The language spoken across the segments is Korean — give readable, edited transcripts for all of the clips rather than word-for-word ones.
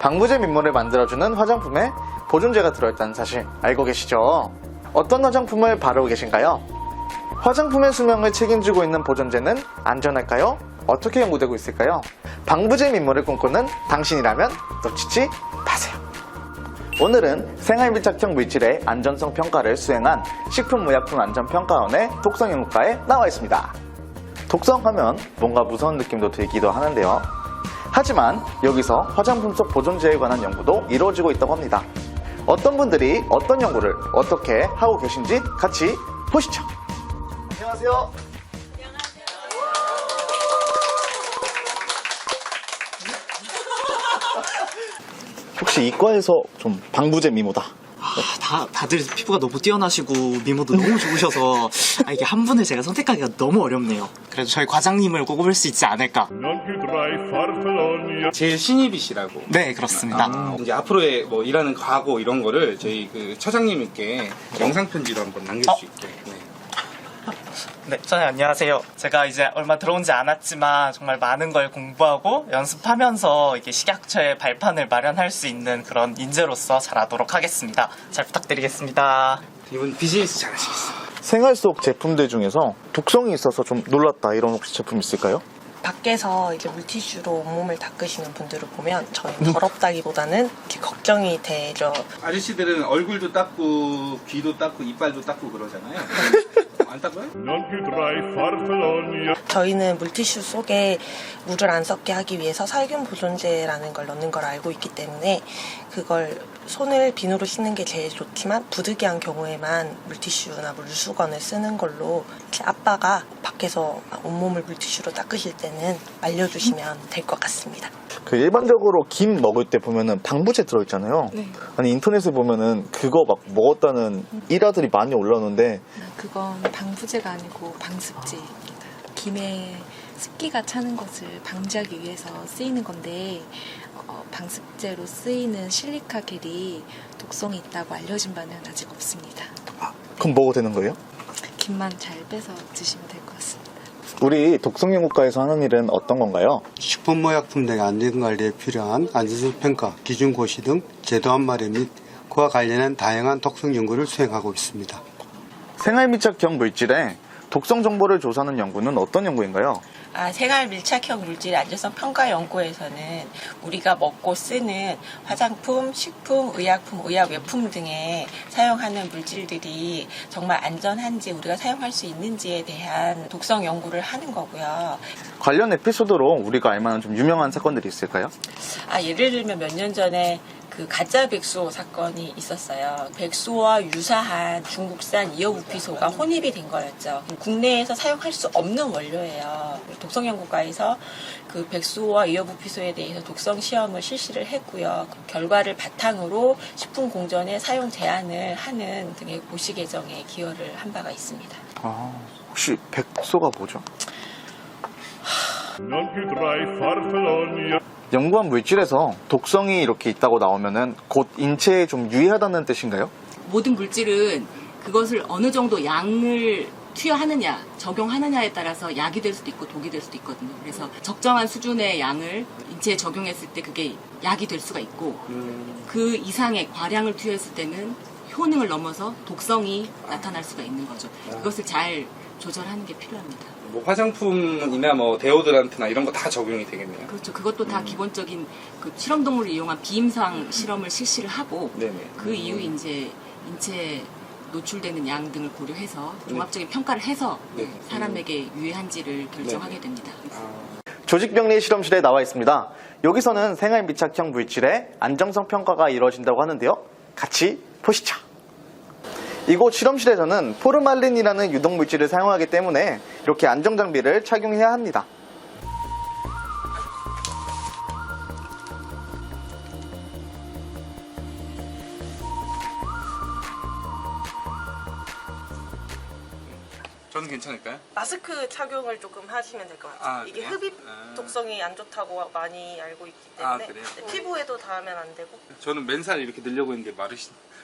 방부제 민물을 만들어주는 화장품에 보존제가 들어있다는 사실 알고 계시죠? 어떤 화장품을 바르고 계신가요? 화장품의 수명을 책임지고 있는 보존제는 안전할까요? 어떻게 연구되고 있을까요? 방부제 민물을 꿈꾸는 당신이라면 놓치지 마세요. 오늘은 생활밀착형 물질의 안전성 평가를 수행한 식품의약품안전평가원의 독성연구과에 나와 있습니다. 독성하면 뭔가 무서운 느낌도 들기도 하는데요. 하지만 여기서 화장품 속 보존제에 관한 연구도 이루어지고 있다고 합니다. 어떤 분들이 어떤 연구를 어떻게 하고 계신지 같이 보시죠. 안녕하세요. 혹시 이과에서 좀 방부제 미모다. 다들 피부가 너무 뛰어나시고 미모도 너무 좋으셔서 이게 한 분을 제가 선택하기가 너무 어렵네요. 그래도 저희 과장님을 꼽을 수 있지 않을까. 제일 신입이시라고. 네, 그렇습니다. 이제 앞으로의 뭐 일하는 각오 이런 거를 저희 그 차장님께 영상 편지로 한번 남길 수 있게. 네, 저는 안녕하세요. 제가 이제 얼마 들어온 지 않았지만 정말 많은 걸 공부하고 연습하면서 이게 식약처의 발판을 마련할 수 있는 그런 인재로서 잘하도록 하겠습니다. 잘 부탁드리겠습니다. 이분 비즈니스 잘하시겠어요. 생활 속 제품들 중에서 독성이 있어서 좀 놀랐다 이런 혹시 제품 있을까요? 밖에서 이제 물티슈로 온몸을 닦으시는 분들을 보면 저는 더럽다기보다는 이렇게 걱정이 되죠. 아저씨들은 얼굴도 닦고 귀도 닦고 이빨도 닦고 그러잖아요. 안 닦아요? 저희는 물티슈 속에 물을 안 섞게 하기 위해서 살균 보존제라는 걸 넣는 걸 알고 있기 때문에 그걸 손을 비누로 씻는 게 제일 좋지만 부득이한 경우에만 물티슈나 물수건을 쓰는 걸로 이렇게 아빠가 밖에서 온몸을 물티슈로 닦으실 때는 알려주시면 될 것 같습니다. 그 일반적으로 김 먹을 때 보면은 방부제 들어있잖아요. 네. 아니 인터넷에 보면은 그거 막 먹었다는 일화들이 많이 올라오는데 그건 방부제가 아니고 방습제입니다. 김에 습기가 차는 것을 방지하기 위해서 쓰이는 건데 방습제로 쓰이는 실리카 겔이 독성이 있다고 알려진 바는 아직 없습니다. 그럼 먹어도 되는 거예요? 김만 잘 빼서 드시면 될 것 같습니다. 우리 독성연구과에서 하는 일은 어떤 건가요? 식품의약품들의 안전관리에 필요한 안전성 평가, 기준 고시 등 제도안 마련 및 그와 관련한 다양한 독성 연구를 수행하고 있습니다. 생활밀착형 물질의 독성 정보를 조사하는 연구는 어떤 연구인가요? 생활 밀착형 물질 안전성 평가 연구에서는 우리가 먹고 쓰는 화장품, 식품, 의약품, 의약외품 등에 사용하는 물질들이 정말 안전한지 우리가 사용할 수 있는지에 대한 독성 연구를 하는 거고요. 관련 에피소드로 우리가 알만한 좀 유명한 사건들이 있을까요? 예를 들면 몇 년 전에 그 가짜 백수호 사건이 있었어요. 백수호와 유사한 중국산 이어부피소가 혼입이 된 거였죠. 국내에서 사용할 수 없는 원료예요. 독성연구과에서 그 백수호와 이어부피소에 대해서 독성 시험을 실시를 했고요. 그 결과를 바탕으로 식품공전의 사용 제한을 하는 등의 고시 개정에 기여를 한 바가 있습니다. 혹시 백소가 뭐죠? 연구한 물질에서 독성이 이렇게 있다고 나오면은 곧 인체에 좀 유해하다는 뜻인가요? 모든 물질은 그것을 어느 정도 양을 투여하느냐, 적용하느냐에 따라서 약이 될 수도 있고 독이 될 수도 있거든요. 그래서 적정한 수준의 양을 인체에 적용했을 때 그게 약이 될 수가 있고 그 이상의 과량을 투여했을 때는 효능을 넘어서 독성이 나타날 수가 있는 거죠. 그것을 잘 조절하는 게 필요합니다. 뭐 화장품이나 뭐 데오드란트나 이런 거 다 적용이 되겠네요. 그렇죠. 그것도 다 기본적인 그 실험동물을 이용한 비임상 실험을 실시를 하고 네네. 그 이후 이제 인체에 노출되는 양 등을 고려해서 종합적인 평가를 해서 네. 사람에게 유해한지를 결정하게 됩니다. 조직병리 실험실에 나와 있습니다. 여기서는 생활밀착형 물질의 안정성 평가가 이루어진다고 하는데요. 같이 보시죠. 이곳 실험실에서는 포르말린이라는 유독물질을 사용하기 때문에 이렇게 안정장비를 착용해야 합니다. 저는 괜찮을까요? 마스크 착용을 조금 하시면 될 것 같아요. 이게 그래요? 흡입 독성이 안 좋다고 많이 알고 있기 때문에 그래요? 피부에도 닿으면 안 되고. 저는 맨살 이렇게 늘려고 했는데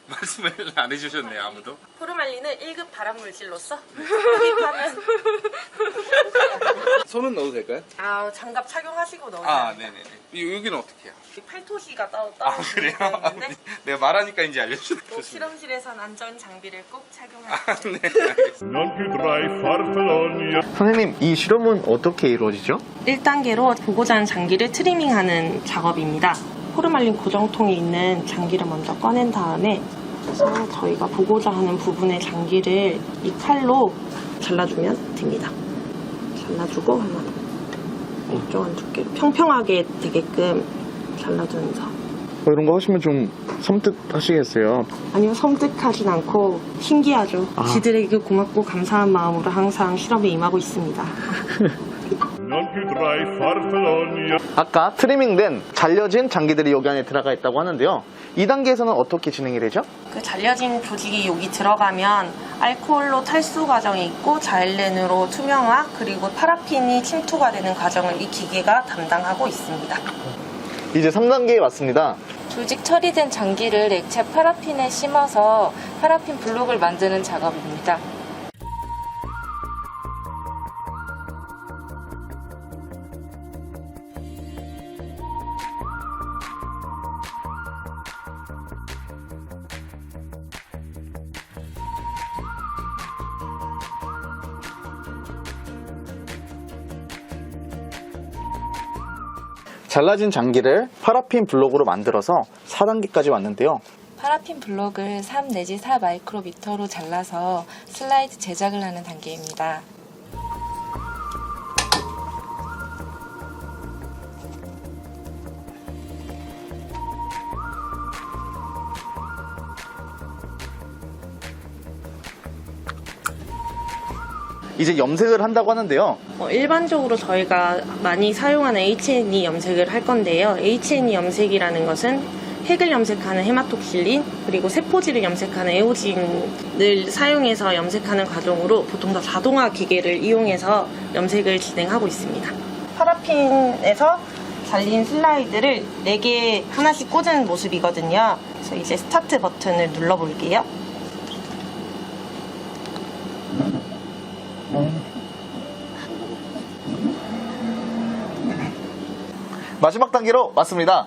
말씀을 안 해주셨네요, 아무도. 포르말린은 1급 발암물질로서 흡입하면 손은 넣어도 될까요? 장갑 착용하시고 넣으세요. 네네네. 여기는 어떻게 해요? 팔토시가 따로 그래요? 있는데 내가 말하니까 이제 알려주네. 꼭 실험실에선 안전 장비를 꼭 착용하세요. 네, 알겠습니다. Non più dry farfallonia. 선생님, 이 실험은 어떻게 이루어지죠? 1단계로 보고자 하는 장기를 트리밍하는 작업입니다. 포르말린 고정통에 있는 장기를 먼저 꺼낸 다음에 그래서 저희가 보고자 하는 부분의 장기를 이 칼로 잘라주면 됩니다. 잘라주고 한번 일정한 두께로 평평하게 되게끔 잘라주면서 이런 거 하시면 좀 섬뜩하시겠어요. 아니요, 섬뜩하진 않고 신기하죠. 지들에게 고맙고 감사한 마음으로 항상 실험에 임하고 있습니다. Non più dry farfallonia. 아까 트리밍된 잘려진 장기들이 여기 안에 들어가 있다고 하는데요. 2단계에서는 어떻게 진행이 되죠? 그 잘려진 조직이 여기 들어가면 알코올로 탈수 과정이 있고 자일렌으로 투명화 그리고 파라핀이 침투가 되는 과정을 이 기계가 담당하고 있습니다. 이제 3단계에 왔습니다. 조직 처리된 장기를 액체 파라핀에 심어서 파라핀 블록을 만드는 작업입니다. 잘라진 장기를 파라핀 블록으로 만들어서 4단계까지 왔는데요. 파라핀 블록을 3 내지 4 마이크로미터로 잘라서 슬라이드 제작을 하는 단계입니다. 이제 염색을 한다고 하는데요. 일반적으로 저희가 많이 사용하는 H&E 염색을 할 건데요. H&E 염색이라는 것은 핵을 염색하는 헤마톡실린 그리고 세포질을 염색하는 에오진을 사용해서 염색하는 과정으로 보통 다 자동화 기계를 이용해서 염색을 진행하고 있습니다. 파라핀에서 잘린 슬라이드를 4개 하나씩 꽂은 모습이거든요. 그래서 이제 스타트 버튼을 눌러볼게요. 마지막 단계로 왔습니다.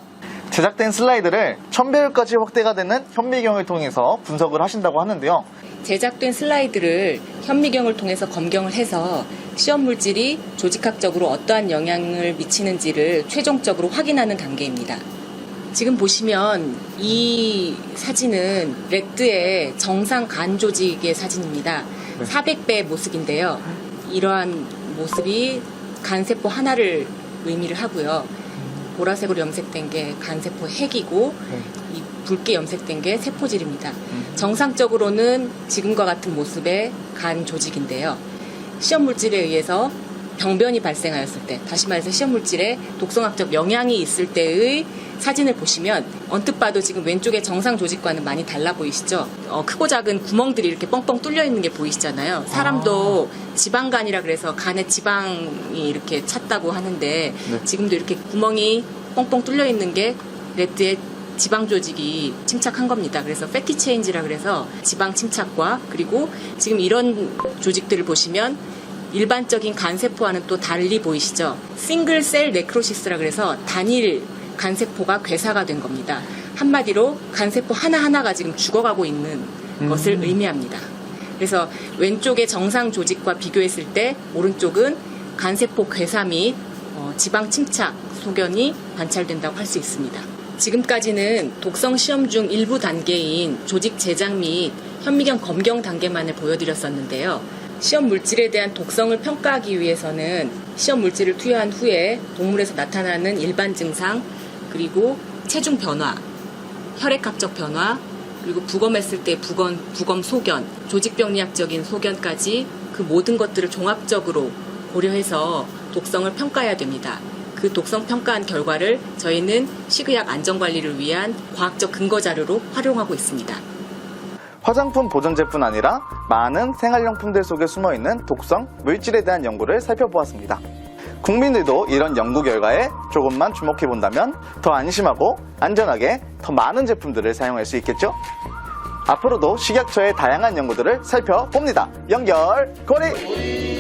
제작된 슬라이드를 1000배율까지 확대가 되는 현미경을 통해서 분석을 하신다고 하는데요. 제작된 슬라이드를 현미경을 통해서 검경을 해서 시험 물질이 조직학적으로 어떠한 영향을 미치는지를 최종적으로 확인하는 단계입니다. 지금 보시면 이 사진은 레트의 정상 간 조직의 사진입니다. 400배 모습인데요. 이러한 모습이 간세포 하나를 의미를 하고요. 보라색으로 염색된 게 간세포 핵이고 이 붉게 염색된 게 세포질입니다. 정상적으로는 지금과 같은 모습의 간 조직인데요. 시험 물질에 의해서 병변이 발생하였을 때, 다시 말해서 시험 물질에 독성학적 영향이 있을 때의 사진을 보시면 언뜻 봐도 지금 왼쪽의 정상 조직과는 많이 달라 보이시죠? 크고 작은 구멍들이 이렇게 뻥뻥 뚫려 있는 게 보이시잖아요. 사람도 지방간이라 그래서 간에 지방이 이렇게 찼다고 하는데 지금도 이렇게 구멍이 뻥뻥 뚫려 있는 게 레트의 지방 조직이 침착한 겁니다. 그래서 패티 체인지라 그래서 지방 침착과 그리고 지금 이런 조직들을 보시면 일반적인 간세포와는 또 달리 보이시죠? 싱글 셀 네크로시스라 그래서 단일 간세포가 괴사가 된 겁니다. 한마디로 간세포 하나하나가 지금 죽어가고 있는 것을 의미합니다. 그래서 왼쪽의 정상 조직과 비교했을 때 오른쪽은 간세포 괴사 및 지방 침착 소견이 관찰된다고 할 수 있습니다. 지금까지는 독성 시험 중 일부 단계인 조직 제작 및 현미경 검경 단계만을 보여드렸었는데요. 시험 물질에 대한 독성을 평가하기 위해서는 시험 물질을 투여한 후에 동물에서 나타나는 일반 증상, 그리고 체중 변화, 혈액학적 변화, 그리고 부검했을 때 부검 소견, 조직병리학적인 소견까지 그 모든 것들을 종합적으로 고려해서 독성을 평가해야 됩니다. 그 독성 평가한 결과를 저희는 식의학 안전관리를 위한 과학적 근거 자료로 활용하고 있습니다. 화장품 보존제뿐 아니라 많은 생활용품들 속에 숨어있는 독성, 물질에 대한 연구를 살펴보았습니다. 국민들도 이런 연구 결과에 조금만 주목해본다면 더 안심하고 안전하게 더 많은 제품들을 사용할 수 있겠죠? 앞으로도 식약처의 다양한 연구들을 살펴봅니다. 연결고리!